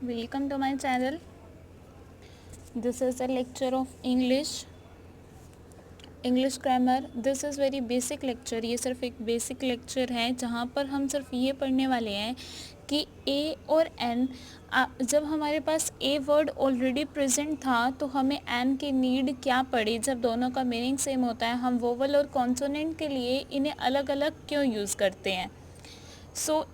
Welcome to my channel. This is a lecture of English grammar. This is very basic lecture. ये सिर्फ एक basic lecture है जहाँ पर हम सिर्फ ये पढ़ने वाले हैं कि ए और एन, जब हमारे पास ए वर्ड ऑलरेडी प्रेजेंट था तो हमें एन की नीड क्या पड़ी. जब दोनों का मीनिंग सेम होता है, हम वोवल और कॉन्सोनेंट के लिए इन्हें अलग अलग क्यों यूज़ करते हैं.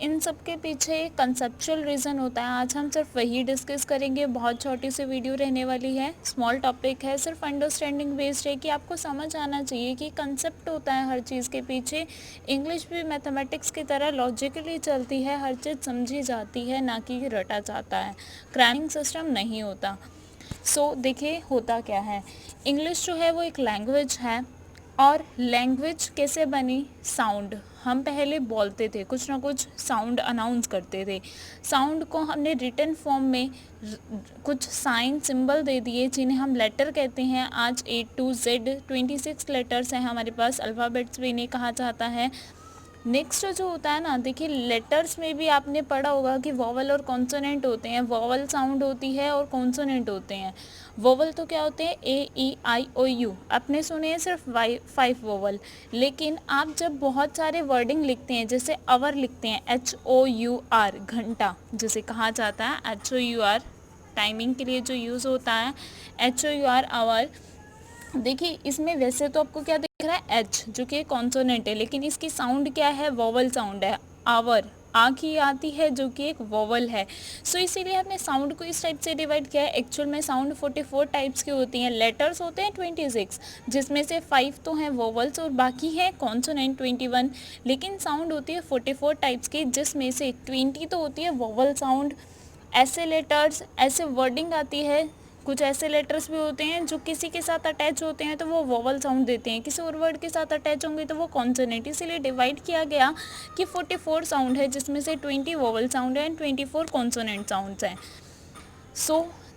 इन सब के पीछे कंसेप्चुअल रीज़न होता है. आज हम सिर्फ वही डिस्कस करेंगे. बहुत छोटी सी वीडियो रहने वाली है, स्मॉल टॉपिक है, सिर्फ अंडरस्टैंडिंग बेस्ड है कि आपको समझ आना चाहिए कि कंसेप्ट होता है हर चीज़ के पीछे. इंग्लिश भी मैथमेटिक्स की तरह लॉजिकली चलती है, हर चीज़ समझी जाती है, ना कि रटा जाता है. क्रैमिंग सिस्टम नहीं होता. देखिए होता क्या है. इंग्लिश जो है वो एक लैंग्वेज है. और लैंग्वेज कैसे बनी. साउंड. हम पहले बोलते थे, कुछ ना कुछ साउंड अनाउंस करते थे. साउंड को हमने रिटन फॉर्म में कुछ साइन सिंबल दे दिए जिन्हें हम लेटर कहते हैं. आज A to Z 26 लेटर्स हैं हमारे पास. अल्फ़ाबेट्स भी इन्हें कहा जाता है. नेक्स्ट जो होता है ना, देखिए लेटर्स में भी आपने पढ़ा होगा कि वोवल और कॉन्सोनेंट होते हैं. वोवल साउंड होती है और कॉन्सोनेंट होते हैं. वोवल तो क्या होते हैं, A E I O U. आपने सुने हैं सिर्फ 5 वोवल. लेकिन आप जब बहुत सारे वर्डिंग लिखते हैं, जैसे आवर लिखते हैं HOUR, घंटा जिसे कहा जाता है, HOUR टाइमिंग के लिए जो यूज़ होता है, HOUR आवर. देखिए इसमें वैसे तो आपको क्या दिख रहा है, एच, जो कि कॉन्सोनेंट है, लेकिन इसकी साउंड क्या है, वोवल साउंड है. आवर आँख ही आती है जो कि एक वोवल है. इसीलिए हमने साउंड को इस टाइप से डिवाइड किया है. एक्चुअल में साउंड 44 टाइप्स की होती हैं. लेटर्स होते हैं 26, जिसमें से 5 तो हैं वोवल्स और बाकी है कॉन्सोनेंट 21. लेकिन साउंड होती है 44 टाइप्स की, जिसमें से 20 तो होती है वोवल साउंड. ऐसे लेटर्स, ऐसे वर्डिंग आती है. कुछ ऐसे लेटर्स भी होते हैं जो किसी के साथ अटैच होते हैं तो वो वोवल साउंड देते हैं, किसी और वर्ड के साथ अटैच होंगे तो वो कॉन्सोनेंट. इसीलिए डिवाइड किया गया कि 44 साउंड है, जिसमें से 20 वोवल साउंड है एंड 24 कॉन्सोनेंट साउंड्स हैं.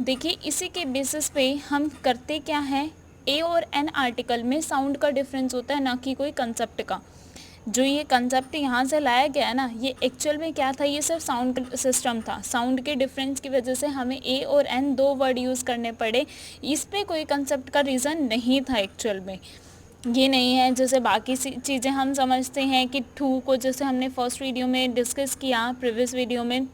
देखिए इसी के बेसिस पे हम करते क्या है, ए और एन आर्टिकल में साउंड का डिफरेंस होता है, ना कि कोई कंसेप्ट का. जो ये कंसेप्ट यहाँ से लाया गया है ना, ये एक्चुअल में क्या था, ये सिर्फ साउंड सिस्टम था. साउंड के डिफरेंस की वजह से हमें ए और एन 2 वर्ड यूज़ करने पड़े. इस पे कोई कंसेप्ट का रीज़न नहीं था एक्चुअल में. ये नहीं है जैसे बाकी चीज़ें हम समझते हैं कि टू को, जैसे हमने फर्स्ट वीडियो में डिस्कस किया, प्रीवियस वीडियो में,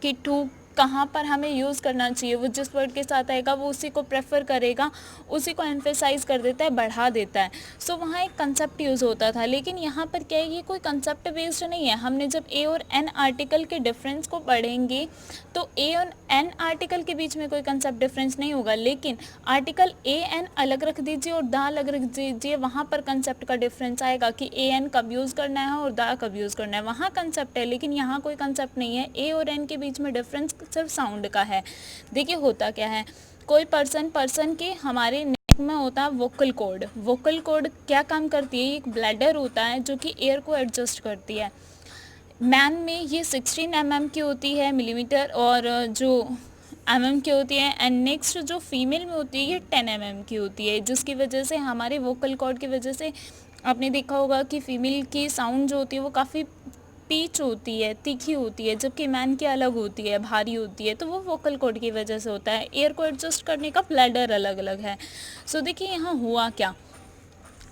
कि टू कहाँ पर हमें यूज़ करना चाहिए. वो जिस वर्ड के साथ आएगा वो उसी को प्रेफर करेगा, उसी को एम्फेसाइज कर देता है, बढ़ा देता है. वहाँ एक कंसेप्ट यूज़ होता था. लेकिन यहाँ पर क्या है, ये कोई कंसेप्ट बेस्ड नहीं है. हमने जब ए और एन आर्टिकल के डिफरेंस को पढ़ेंगे तो ए और एन आर्टिकल के बीच में कोई कंसेप्ट डिफरेंस नहीं होगा. लेकिन आर्टिकल ए एन अलग रख दीजिए और द अलग रख दीजिए, वहाँ पर कंसेप्ट का डिफरेंस आएगा कि ए एन कब यूज़ करना है और द कब यूज़ करना है. वहाँ कंसेप्ट है, लेकिन यहाँ कोई कंसेप्ट नहीं है. ए और एन के बीच में डिफरेंस सिर्फ साउंड का है. देखिए होता क्या है, कोई पर्सन के हमारे नेक में होता है वोकल कॉर्ड. वोकल कॉर्ड क्या काम करती है, एक ब्लैडर होता है जो कि एयर को एडजस्ट करती है. मैन में ये 16 mm की होती है, मिलीमीटर, और जो mm की होती है. एंड नेक्स्ट जो फीमेल में होती है ये 10 mm की होती है, जिसकी वजह से हमारे वोकल कॉर्ड की वजह से आपने देखा होगा कि फीमेल की साउंड जो होती है वो काफ़ी पीच होती है, तीखी होती है, जबकि मैन की अलग होती है, भारी होती है. तो वो वोकल कॉर्ड की वजह से होता है. एयर को एडजस्ट करने का ब्लैडर अलग अलग है. देखिए यहाँ हुआ क्या,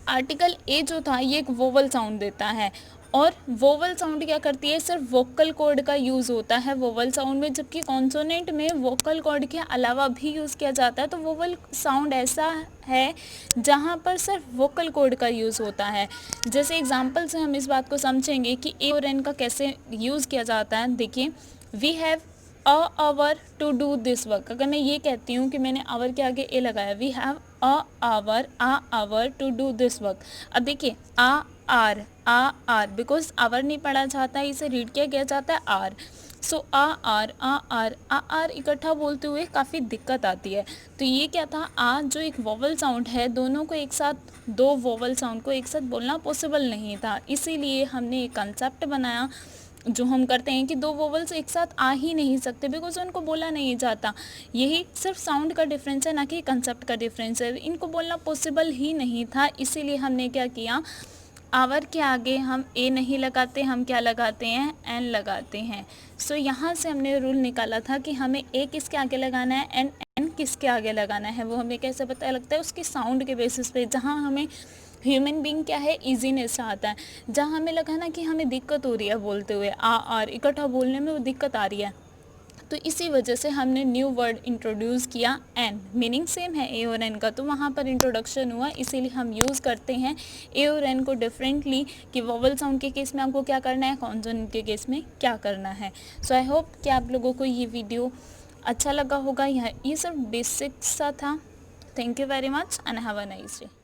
आर्टिकल ए जो था ये एक वोवल साउंड देता है. और वोवल साउंड क्या करती है, सिर्फ वोकल कॉर्ड का यूज़ होता है वोवल साउंड में, जबकि कॉन्सोनेंट में वोकल कॉर्ड के अलावा भी यूज़ किया जाता है. तो वोवल साउंड ऐसा है जहाँ पर सिर्फ वोकल कॉर्ड का यूज़ होता है. जैसे एग्जांपल से हम इस बात को समझेंगे कि ए और एन का कैसे यूज़ किया जाता है. देखिए, we have a hour to do this work. अगर मैं ये कहती हूँ कि मैंने आवर के आगे ए लगाया, we have a hour to do this work. अब देखिए आ आर, बिकॉज आवर नहीं पढ़ा जाता है, इसे रीड किया गया जाता है आर. आर इकट्ठा बोलते हुए काफ़ी दिक्कत आती है. तो ये क्या था, आ जो एक वोवल साउंड है, दोनों को एक साथ, दो वोवल साउंड को एक साथ बोलना पॉसिबल नहीं था. इसीलिए हमने एक कंसेप्ट बनाया जो हम करते हैं कि दो वोवल्स एक साथ आ ही नहीं सकते, बिकॉज उनको बोला नहीं जाता. यही सिर्फ साउंड का डिफरेंस है, ना कि कंसेप्ट का डिफरेंस है. इनको बोलना पॉसिबल ही नहीं था. इसीलिए हमने क्या किया, आवर के आगे हम ए नहीं लगाते, हम क्या लगाते हैं, एन लगाते हैं। सो यहाँ से हमने रूल निकाला था कि हमें ए किसके आगे लगाना है एंड एन किसके आगे लगाना है। वो हमें कैसे पता लगता है, उसकी साउंड के बेसिस पे। जहाँ हमें ह्यूमन बीइंग क्या है, इजीनेस आता है। जहाँ हमें लगा ना कि हमें दिक्कत हो रही है बोलते हुए, आ आर इकट्ठा बोलने में वो दिक्कत आ रही है, तो इसी वजह से हमने न्यू वर्ड इंट्रोड्यूस किया एन। मीनिंग सेम है ए और एन का, तो वहाँ पर इंट्रोडक्शन हुआ, इसीलिए हम यूज़ करते हैं ए और एन को डिफरेंटली कि वोवल साउंड के केस में आपको क्या करना है, कॉन्सोनेंट के केस में क्या करना है। सो आई होप कि आप लोगों को ये वीडियो अच्छा लगा होगा। ये सिर्फ बेसिक सा था। Thank you very much and have a nice day.